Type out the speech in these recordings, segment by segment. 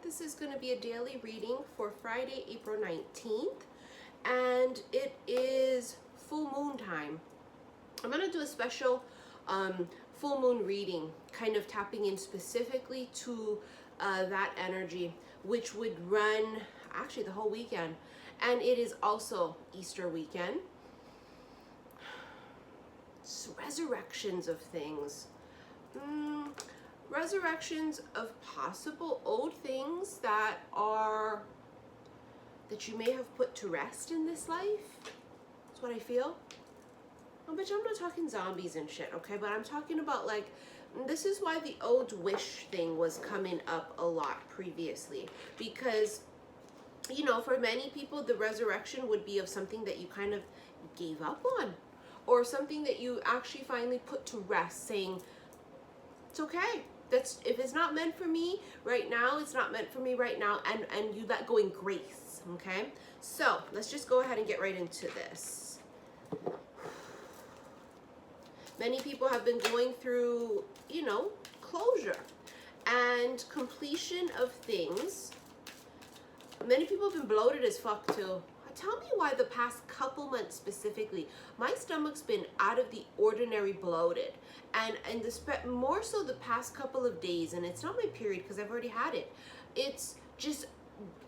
This is going to be a daily reading for Friday, April 19th, and it is full moon time. I'm going to do a special full moon reading, kind of tapping in specifically to that energy, which would run actually the whole weekend. And it is also Easter weekend. It's resurrections of things. Resurrections of possible old things that you may have put to rest in this life. That's what I feel. Oh, bitch, I'm not talking zombies and shit, okay? But I'm talking about, like, this is why the old wish thing was coming up a lot previously. Because, you know, for many people, the resurrection would be of something that you kind of gave up on. Or something that you actually finally put to rest, saying, it's okay. If it's not meant for me right now, it's not meant for me right now, and you let go in grace, okay? So let's just go ahead and get right into this. Many people have been going through, you know, closure and completion of things. Many people have been bloated as fuck too. Tell me why the past couple months specifically, my stomach's been out of the ordinary bloated. And more so the past couple of days, and it's not my period because I've already had it. It's just,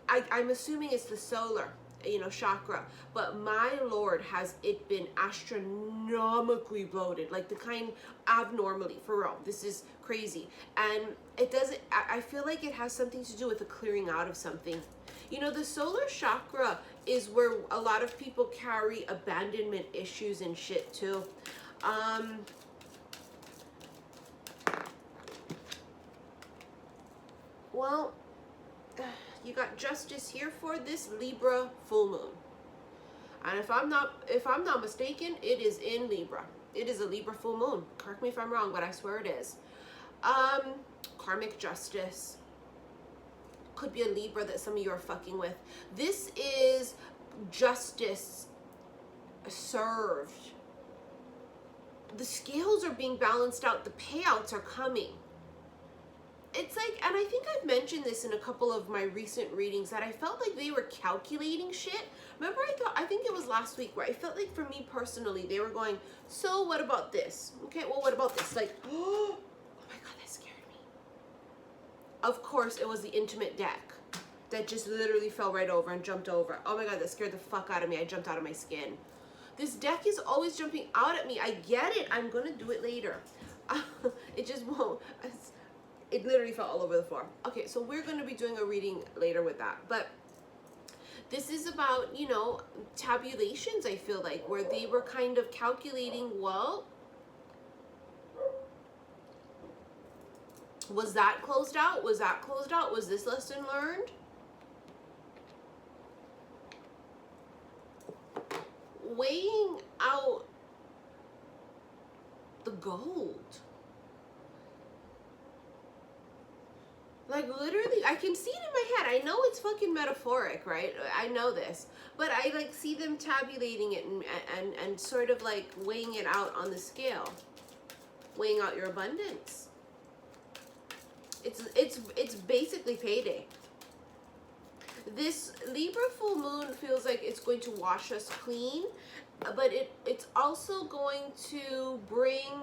I'm assuming it's the solar, you know, chakra. But my Lord, has it been astronomically bloated, like the kind abnormally, for real. This is crazy. And it doesn't, I feel like it has something to do with the clearing out of something. You know, the solar chakra is where a lot of people carry abandonment issues and shit too. Well, you got justice here for this Libra full moon. And if I'm not mistaken, it is in Libra. It is a Libra full moon. Correct me if I'm wrong, but I swear it is. Karmic justice. Could be a Libra that some of you are fucking with. This is justice served. The scales are being balanced out. The payouts are coming. It's like, and I think I've mentioned this in a couple of my recent readings, that I felt like they were calculating shit. Remember, I think it was last week where I felt like, for me personally, they were going, so what about this? Okay, well, what about this? Like, oh my God, that scared me. Of course, it was the intimate deck that just literally fell right over and jumped over. Oh my God, that scared the fuck out of me. I jumped out of my skin. This deck is always jumping out at me. I get it. I'm going to do it later. It just won't. It literally fell all over the floor. Okay, so we're going to be doing a reading later with that. But this is about, you know, tabulations, I feel like, where they were kind of calculating, well, was that closed out? Was that closed out? Was this lesson learned? Weighing out the gold. Like, literally, I can see it in my head. I know it's fucking metaphoric, right? I know this. But I, like, see them tabulating it and sort of, like, weighing it out on the scale. Weighing out your abundance. It's basically payday. This Libra full moon feels like it's going to wash us clean, but it's also going to bring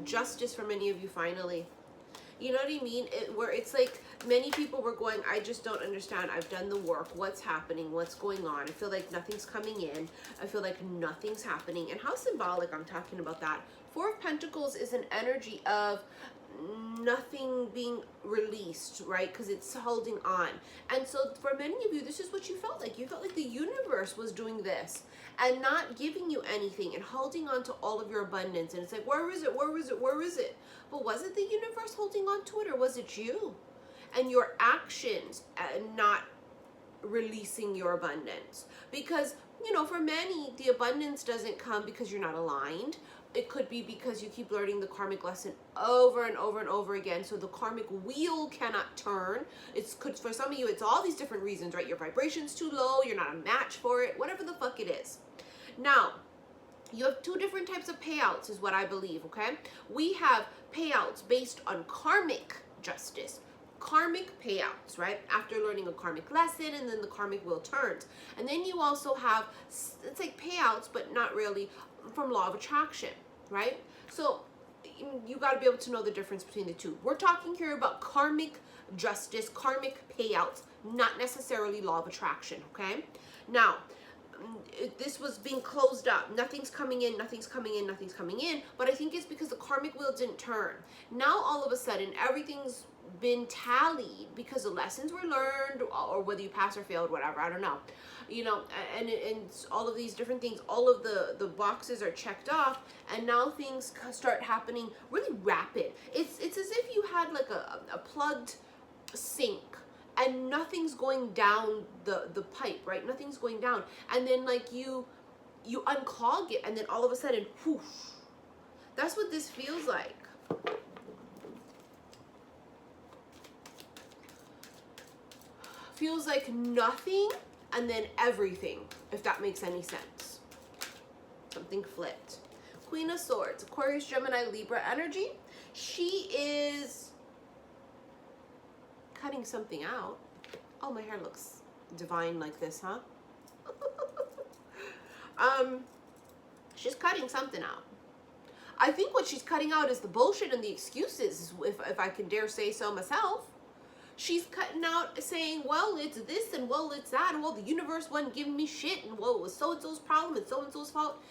justice for many of you finally. You know what I mean? Where it's like many people were going, I just don't understand. I've done the work. What's happening? What's going on? I feel like nothing's coming in. I feel like nothing's happening. And how symbolic I'm talking about that. Four of Pentacles is an energy of nothing being released, right? Because it's holding on. And so for many of you, this is what you felt like. You felt like the universe was doing this and not giving you anything and holding on to all of your abundance. And it's like, where is it? Where is it? Where is it? But was it the universe holding on to it, or was it you and your actions not releasing your abundance? Because, you know, for many, the abundance doesn't come because you're not aligned. It could be because you keep learning the karmic lesson over and over and over again. So the karmic wheel cannot turn. For some of you, it's all these different reasons, right? Your vibration's too low. You're not a match for it. Whatever the fuck it is. Now, you have two different types of payouts is what I believe, okay? We have payouts based on karmic justice, karmic payouts, right? After learning a karmic lesson, and then the karmic wheel turns. And then you also have, it's like payouts, but not really, from law of attraction, right? So you got to be able to know the difference between the two. We're talking here about karmic justice, karmic payouts, not necessarily law of attraction, okay? Now, this was being closed up. Nothing's coming in, nothing's coming in, nothing's coming in. But I think it's because the karmic wheel didn't turn. Now, all of a sudden, everything's been tallied because the lessons were learned, or whether you passed or failed, whatever, I don't know. You know, and all of these different things, all of the boxes are checked off, and now things start happening really rapid. It's as if you had like a plugged sink, and nothing's going down the pipe, right? Nothing's going down. And then like you unclog it, and then all of a sudden, whoosh. That's what this feels like. Feels like nothing and then everything, if that makes any sense. Something flipped. Queen of Swords, Aquarius, Gemini, Libra energy. She is cutting something out. Oh, my hair looks divine like this, huh? She's cutting something out. I think what she's cutting out is the bullshit and the excuses, if I can dare say so myself. She's cutting out saying, well, it's this, and well, it's that, and well, the universe wasn't giving me shit, and well, it was so-and-so's problem, and so-and-so's fault.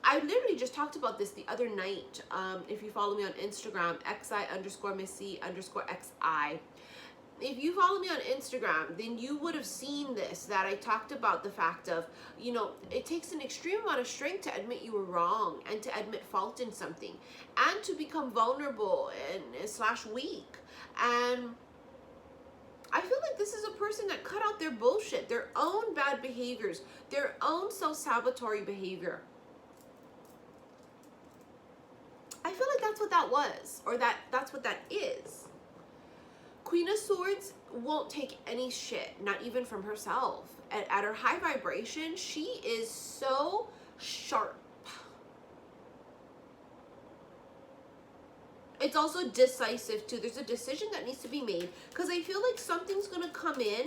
I literally just talked about this the other night. If you follow me on Instagram, xi_missy_xi. If you follow me on Instagram, then you would have seen this, that I talked about the fact of, you know, it takes an extreme amount of strength to admit you were wrong, and to admit fault in something, and to become vulnerable and / weak. And I feel like this is a person that cut out their bullshit, their own bad behaviors, their own self-sabotatory behavior. I feel like that's what that was, or that's what that is. Queen of Swords won't take any shit, not even from herself. At her high vibration, she is so sharp. It's also decisive too. There's a decision that needs to be made, because I feel like something's going to come in,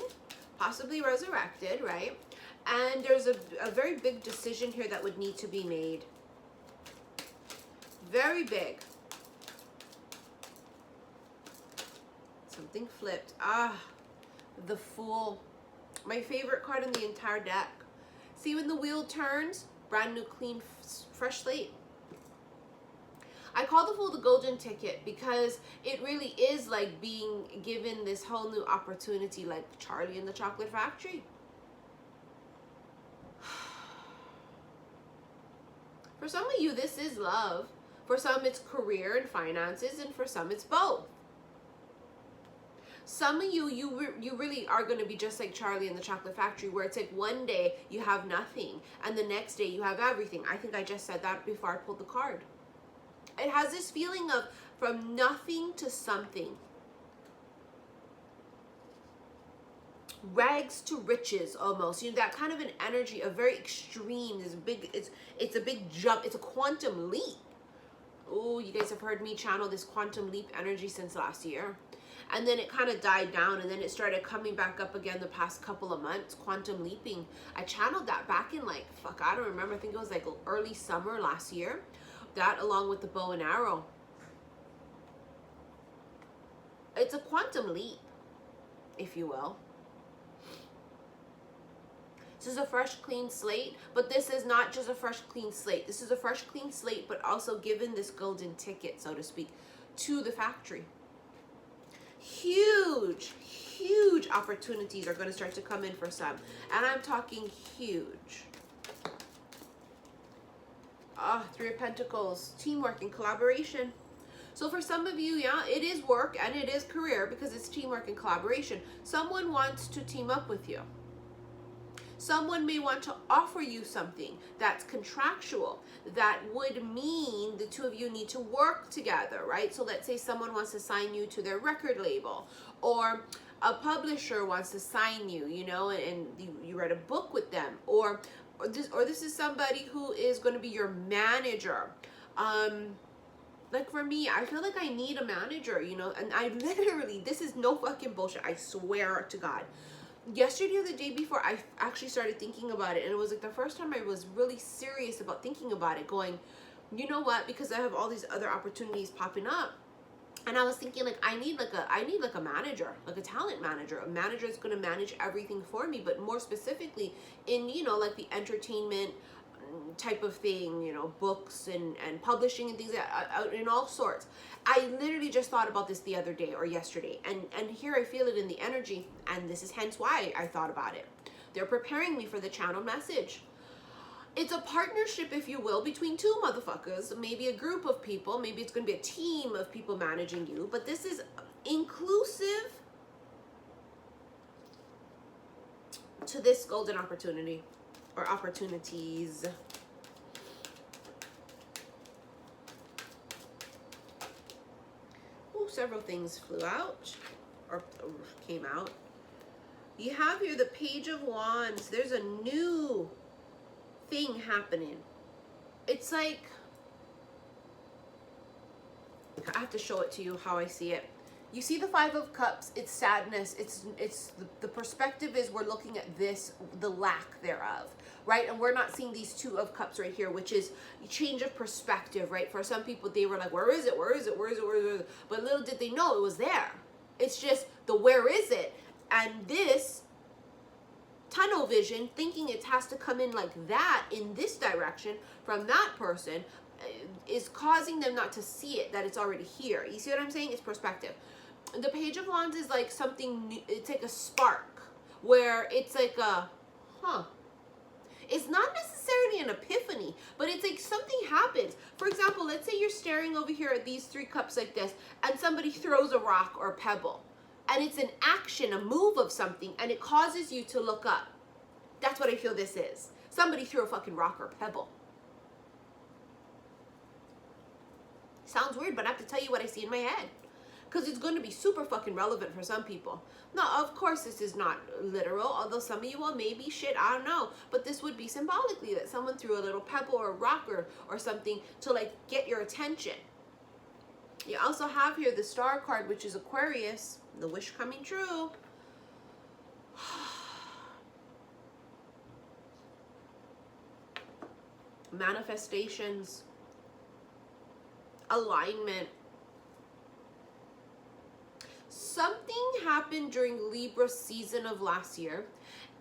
possibly resurrected, right? And there's a very big decision here that would need to be made. Very big. Something flipped. Ah, the Fool. My favorite card in the entire deck. See, when the wheel turns, brand new, clean, fresh slate. I call the Fool the golden ticket, because it really is like being given this whole new opportunity, like Charlie in the Chocolate Factory. For some of you, this is love. For some, it's career and finances, and for some, it's both. Some of you, you really are going to be just like Charlie in the Chocolate Factory, where it's like one day you have nothing, and the next day you have everything. I think I just said that before I pulled the card. It has this feeling of from nothing to something. Rags to riches, almost. You know, that kind of an energy, a very extreme, this big, it's a big jump, it's a quantum leap. Oh, you guys have heard me channel this quantum leap energy since last year. And then it kind of died down, and then it started coming back up again the past couple of months, quantum leaping. I channeled that back in like, fuck, I don't remember, I think it was like early summer last year. That along with the bow and arrow. It's a quantum leap, if you will. This is a fresh, clean slate, but this is not just a fresh, clean slate. This is a fresh, clean slate, but also given this golden ticket, so to speak, to the factory. Huge, huge opportunities are going to start to come in for some. And I'm talking huge. Three of Pentacles, teamwork and collaboration. So for some of you, yeah, it is work and it is career, because it's teamwork and collaboration. Someone wants to team up with you. Someone may want to offer you something that's contractual, that would mean the two of you need to work together, right? So let's say someone wants to sign you to their record label, or a publisher wants to sign you, you know, and you read a book with them, or this is somebody who is going to be your manager. Like for me, I feel like I need a manager, you know, and I literally, this is no fucking bullshit. I swear to God. Yesterday or the day before, I actually started thinking about it, and it was like the first time I was really serious about thinking about it, going, you know what, because I have all these other opportunities popping up. And I was thinking, like, I need like a manager, like a talent manager, a manager that's going to manage everything for me, but more specifically in, you know, like the entertainment type of thing, you know, books and publishing and things in all sorts. I literally just thought about this the other day or yesterday, and here I feel it in the energy, and this is hence why I thought about it. They're preparing me for the channel message. It's a partnership, if you will, between two motherfuckers, maybe a group of people, maybe it's going to be a team of people managing you, but this is inclusive to this golden opportunity or opportunities. Oh, several things flew out or came out. You have here the Page of Wands. There's a new thing happening. It's like, I have to show it to you how I see it. You see the Five of Cups, it's sadness, it's the perspective is we're looking at this, the lack thereof, right? And we're not seeing these Two of Cups right here, which is change of perspective, right? For some people, they were like, where is it? Where is it? Where is it? Where is it? But little did they know it was there. It's just the where is it? And this tunnel vision, thinking it has to come in like that in this direction from that person, is causing them not to see it, that it's already here. You see what I'm saying? It's perspective. The Page of Wands is like something new. It's like a spark where it's like a, it's not necessarily an epiphany, but it's like something happens. For example, let's say you're staring over here at these three cups like this, and somebody throws a rock or a pebble. And it's an action, a move of something, and it causes you to look up. That's what I feel this is. Somebody threw a fucking rock or pebble. Sounds weird, but I have to tell you what I see in my head. Because it's going to be super fucking relevant for some people. Now, of course, this is not literal, although some of you will maybe shit, I don't know. But this would be symbolically that someone threw a little pebble or a rock or something to like get your attention. You also have here the Star card, which is Aquarius, the wish coming true. Manifestations, alignment. Something happened during Libra season of last year,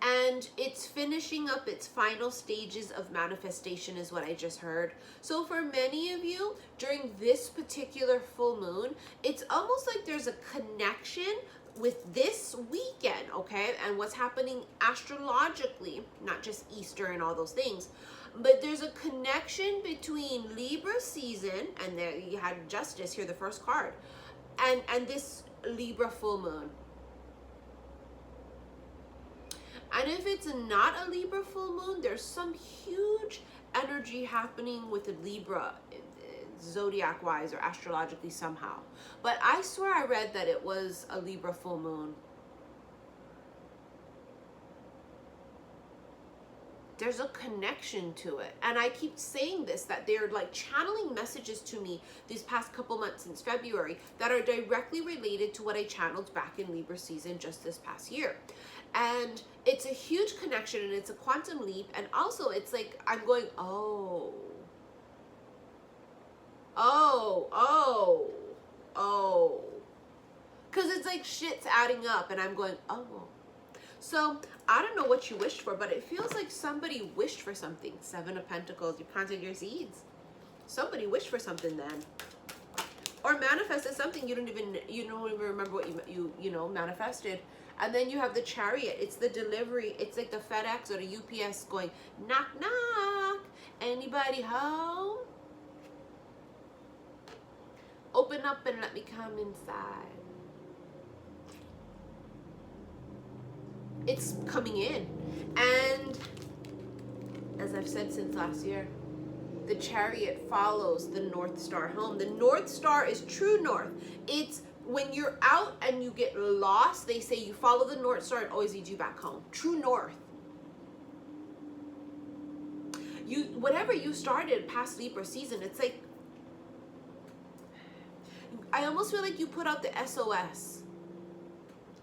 and it's finishing up its final stages of manifestation is what I just heard. So for many of you, during this particular full moon, it's almost like there's a connection with this weekend, okay? And what's happening astrologically, not just Easter and all those things, but there's a connection between Libra season, and there you had Justice here, the first card, and this Libra full moon. And if it's not a Libra full moon, there's some huge energy happening with the Libra, zodiac wise or astrologically somehow. But I swear I read that it was a Libra full moon. There's a connection to it. And I keep saying this, that they're like channeling messages to me these past couple months since February that are directly related to what I channeled back in Libra season just this past year. And it's a huge connection, and it's a quantum leap. And also it's like, I'm going, because it's like shit's adding up, and I'm going, So I don't know what you wished for, but it feels like somebody wished for something. Seven of Pentacles, you planted your seeds. Somebody wished for something then, or manifested something you don't even remember what you know manifested. And then you have the Chariot. It's the delivery. It's like the FedEx or the UPS going, knock knock, anybody home? Open up and let me come inside. It's coming in. And as I've said since last year, the Chariot follows the North Star home. The North Star is true north. It's when you're out and you get lost, they say you follow the North Star, it always leads you back home. True north. Whatever you started past Libra season, it's like I almost feel like you put out the SOS,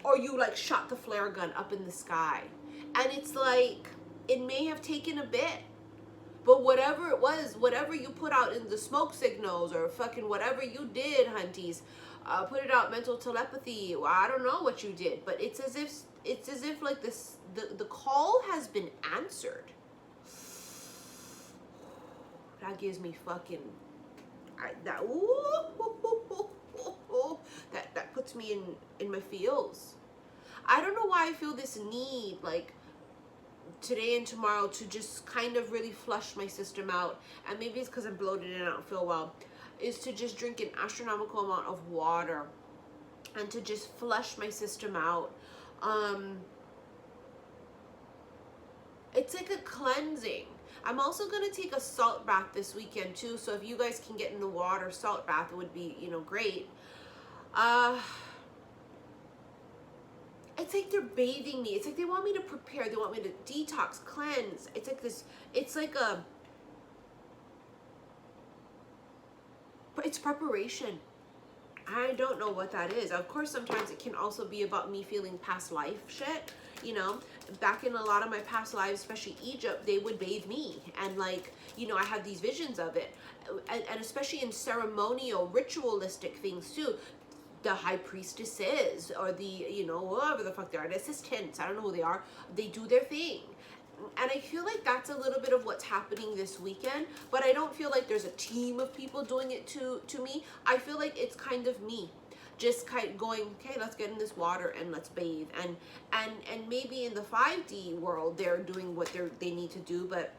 or you like shot the flare gun up in the sky, and it's like it may have taken a bit, but whatever it was, whatever you put out in the smoke signals or fucking whatever you did, hunties, put it out, mental telepathy. Well, I don't know what you did, but it's as if like this, the call has been answered. That gives me fucking, that puts me in my feels. I don't know why I feel this need, like, today and tomorrow to just kind of really flush my system out, and maybe it's because I'm bloated and I don't feel well, is to just drink an astronomical amount of water and to just flush my system out. It's like a cleansing. I'm also going to take a salt bath this weekend too, so if you guys can get in the water, salt bath would be, you know, great. It's like they're bathing me. It's like they want me to prepare. They want me to detox, cleanse. It's like this, it's like it's preparation. I don't know what that is. Of course, sometimes it can also be about me feeling past life shit. You know, back in a lot of my past lives, especially Egypt, they would bathe me. And like, you know, I had these visions of it. And especially in ceremonial, ritualistic things too. The high priestesses or the, you know, whoever the fuck they are, the assistants, I don't know who they are, they do their thing. And I feel like that's a little bit of what's happening this weekend, but I don't feel like there's a team of people doing it to me. I feel like it's kind of me just kind of going, okay, let's get in this water and let's bathe. And maybe in the 5D world they're doing what they need to do, but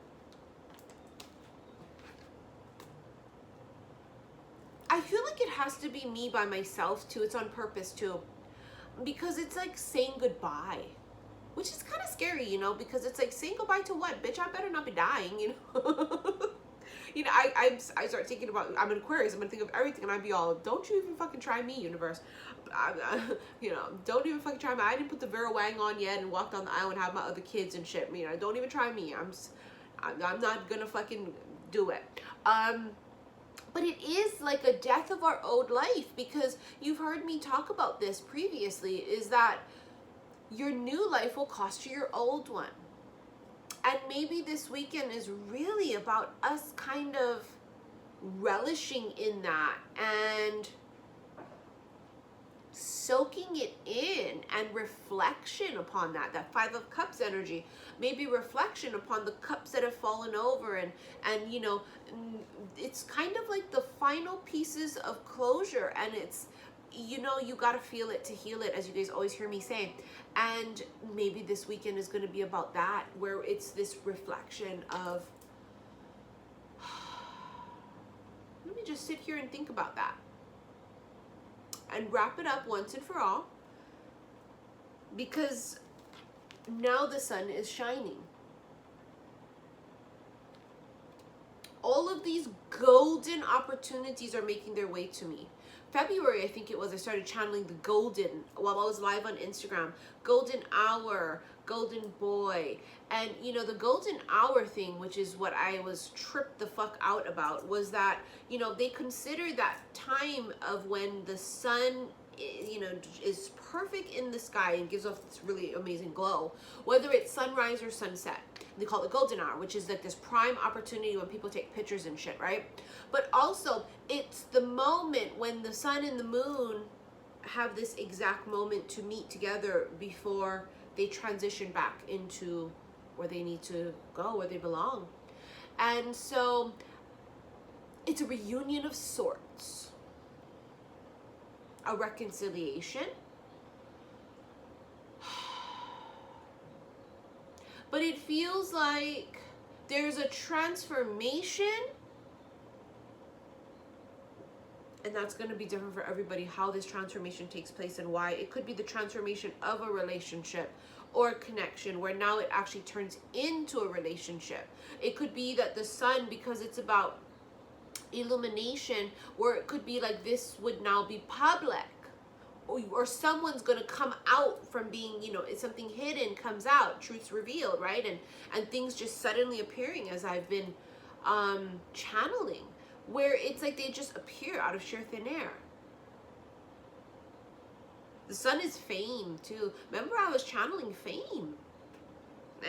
I feel like it has to be me by myself too. It's on purpose too, because it's like saying goodbye, which is kind of scary, you know, because it's like saying goodbye to what? Bitch, I better not be dying, you know. You know, I start thinking about, I'm an Aquarius, I'm gonna think of everything, and I'd be all, don't you even fucking try me, universe. You know, don't even fucking try me. I didn't put the Vera Wang on yet and walk down the aisle and have my other kids and shit. You know, don't even try me. I'm not gonna fucking do it. But it is like a death of our old life, because you've heard me talk about this previously, is that your new life will cost you your old one. And maybe this weekend is really about us kind of relishing in that and soaking it in, and reflection upon that 5 of Cups energy, maybe reflection upon the cups that have fallen over, and you know, it's kind of like the final pieces of closure, and it's, you know, you got to feel it to heal it, as you guys always hear me say. And maybe this weekend is going to be about that, where it's this reflection of, let me just sit here and think about that and wrap it up once and for all, because now the sun is shining. All of these golden opportunities are making their way to me. February, I think it was, I started channeling the golden while I was live on Instagram. Golden hour, golden boy. And, you know, the golden hour thing, which is what I was tripped the fuck out about, was that, you know, they consider that time of when the sun, you know, is perfect in the sky and gives off this really amazing glow, whether it's sunrise or sunset. They call it golden hour, which is like this prime opportunity when people take pictures and shit, right? But also, it's the moment when the sun and the moon have this exact moment to meet together before they transition back into where they need to go, where they belong. And so it's a reunion of sorts, a reconciliation. But it feels like there's a transformation, and that's going to be different for everybody, how this transformation takes place and why. It could be the transformation of a relationship or a connection where now it actually turns into a relationship. It could be that the sun, because it's about illumination, where it could be like this would now be public, or someone's going to come out from being, you know, something hidden comes out, truth's revealed, right? And things just suddenly appearing, as I've been channeling, where it's like they just appear out of sheer thin air. The sun is fame too. Remember, I was channeling fame.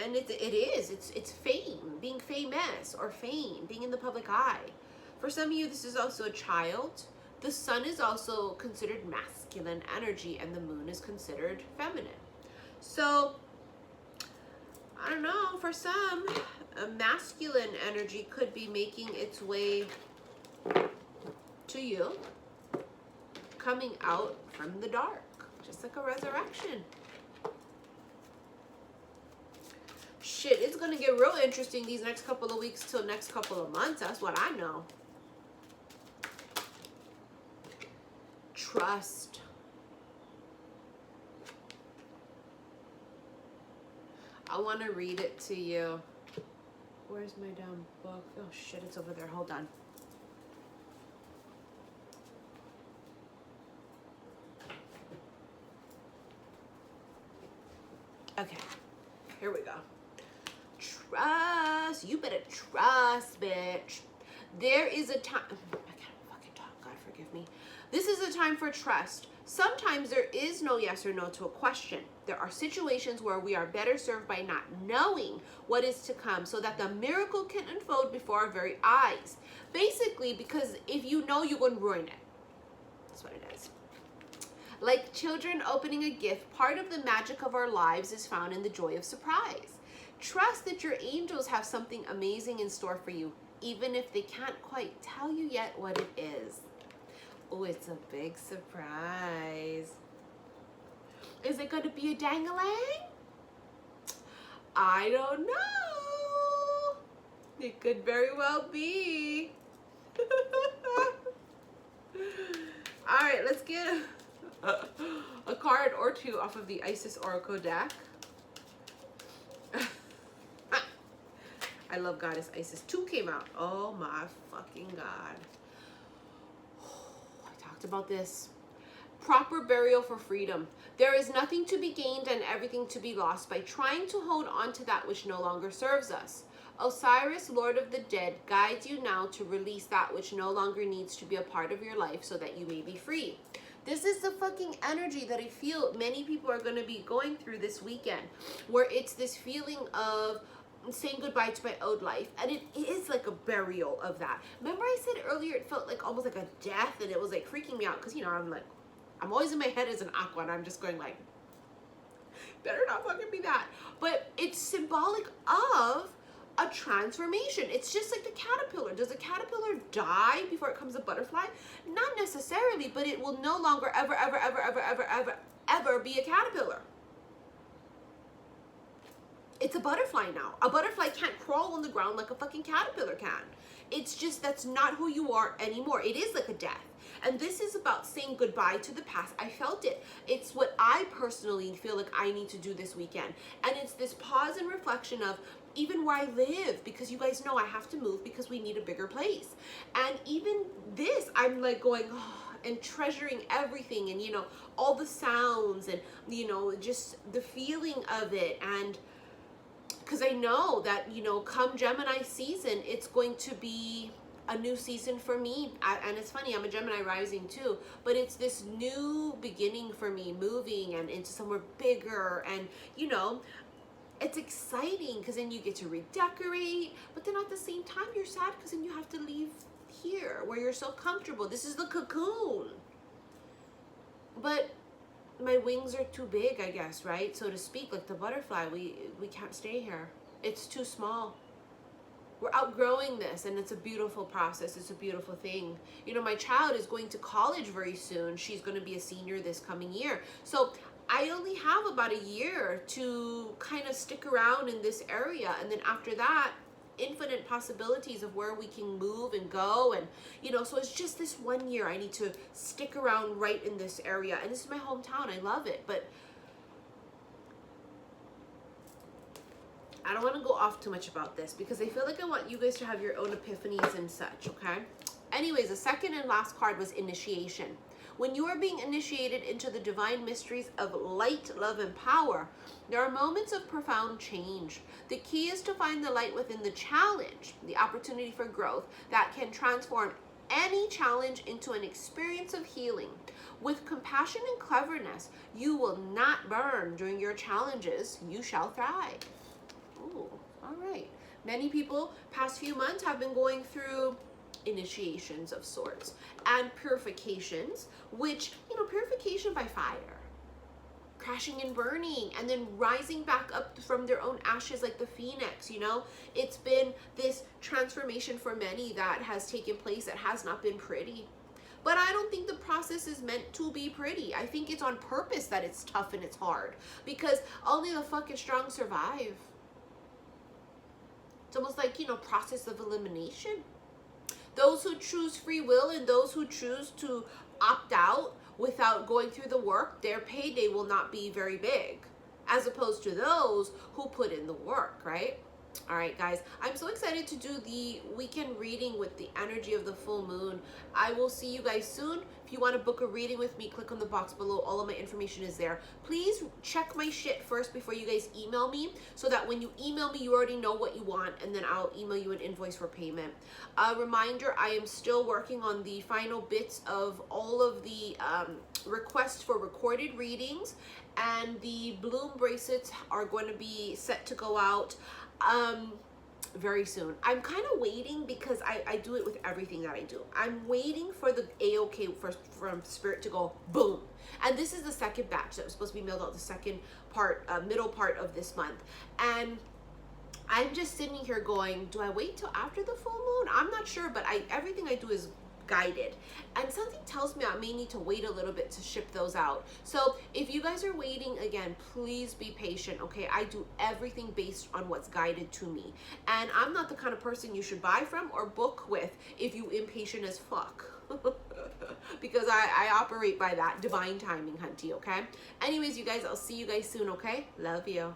And it's fame, being famous, or fame, being in the public eye. For some of you, this is also a child. The sun is also considered masculine energy, and the moon is considered feminine. So, I don't know, for some, a masculine energy could be making its way to you, coming out from the dark, just like a resurrection. Shit, it's gonna get real interesting these next couple of weeks till next couple of months. That's what I know. Trust. I want to read it to you. Where's my damn book? Oh shit, it's over there. Hold on. Okay, here we go. Trust. You better trust, bitch. There is a time. I can't fucking talk. God forgive me. This is a time for trust. Sometimes there is no yes or no to a question. There are situations where we are better served by not knowing what is to come so that the miracle can unfold before our very eyes. Basically, because if you know, you're going to ruin it. That's what it is. Like children opening a gift, part of the magic of our lives is found in the joy of surprise. Trust that your angels have something amazing in store for you, even if they can't quite tell you yet what it is. Oh, it's a big surprise. Is it going to be a dang-a-lang? I don't know. It could very well be. All right, let's get a card or two off of the Isis Oracle deck. I love Goddess Isis. 2 came out. Oh my fucking God. I talked about this. Proper burial for freedom. There is nothing to be gained and everything to be lost by trying to hold on to that which no longer serves us. Osiris, Lord of the Dead, guides you now to release that which no longer needs to be a part of your life so that you may be free. This is the fucking energy that I feel many people are going to be going through this weekend, where it's this feeling of saying goodbye to my old life, and it is like a burial of that. Remember I said earlier it felt like almost like a death, and it was like freaking me out because, you know, I'm always in my head as an aqua, and I'm just going like, better not fucking be that. But it's symbolic of a transformation. It's just like the caterpillar. Does a caterpillar die before it becomes a butterfly? Not necessarily, but it will no longer ever be a caterpillar. It's a butterfly now. A butterfly can't crawl on the ground like a fucking caterpillar can. It's just, that's not who you are anymore. It is like a death. And this is about saying goodbye to the past. I felt it. It's what I personally feel like I need to do this weekend. And it's this pause and reflection of even where I live, because you guys know I have to move because we need a bigger place. And even this, I'm like going, oh, and treasuring everything, and, you know, all the sounds, and, you know, just the feeling of it. And because I know that, you know, come Gemini season, it's going to be a new season for me. And it's funny, I'm a Gemini rising too, but it's this new beginning for me, moving and into somewhere bigger. And, you know, it's exciting because then you get to redecorate, but then at the same time you're sad because then you have to leave here where you're so comfortable. This is the cocoon. But my wings are too big, I guess, right? So to speak, like the butterfly, we can't stay here. It's too small. We're outgrowing this, and it's a beautiful process. It's a beautiful thing. You know, my child is going to college very soon. She's going to be a senior this coming year. So I only have about a year to kind of stick around in this area. And then after that, infinite possibilities of where we can move and go. And, you know, so it's just this 1 year I need to stick around right in this area. And this is my hometown. I love it. But I don't want to go off too much about this because I feel like I want you guys to have your own epiphanies and such, okay? Anyways, the second and last card was initiation. When you are being initiated into the divine mysteries of light, love, and power, there are moments of profound change. The key is to find the light within the challenge, the opportunity for growth that can transform any challenge into an experience of healing. With compassion and cleverness, you will not burn during your challenges. You shall thrive. Ooh, all right. Many people past few months have been going through initiations of sorts and purifications, which, you know, purification by fire, crashing and burning, and then rising back up from their own ashes like the phoenix. You know, it's been this transformation for many that has taken place that has not been pretty. But I don't think the process is meant to be pretty. I think it's on purpose that it's tough and it's hard, because only the fucking strong survive. It's almost like, you know, process of elimination. Those who choose free will and those who choose to opt out without going through the work, their payday will not be very big, as opposed to those who put in the work, right? All right, guys, I'm so excited to do the weekend reading with the energy of the full moon. I will see you guys soon. If you want to book a reading with me, click on the box below. All of my information is there. Please check my shit first before you guys email me, so that when you email me, you already know what you want, and then I'll email you an invoice for payment. A reminder, I am still working on the final bits of all of the requests for recorded readings, and the bloom bracelets are going to be set to go out very soon. I'm kind of waiting, because I do it with everything that I do. I'm waiting for the A-OK from Spirit to go boom. And this is the second batch that was supposed to be mailed out the second part, middle part of this month. And I'm just sitting here going, do I wait till after the full moon? I'm not sure, but everything I do is guided, and something tells me I may need to wait a little bit to ship those out. So if you guys are waiting, again, please be patient, okay? I do everything based on what's guided to me, and I'm not the kind of person you should buy from or book with if you impatient as fuck. Because I operate by that divine timing, hunty, okay? Anyways, you guys, I'll see you guys soon, okay? Love you.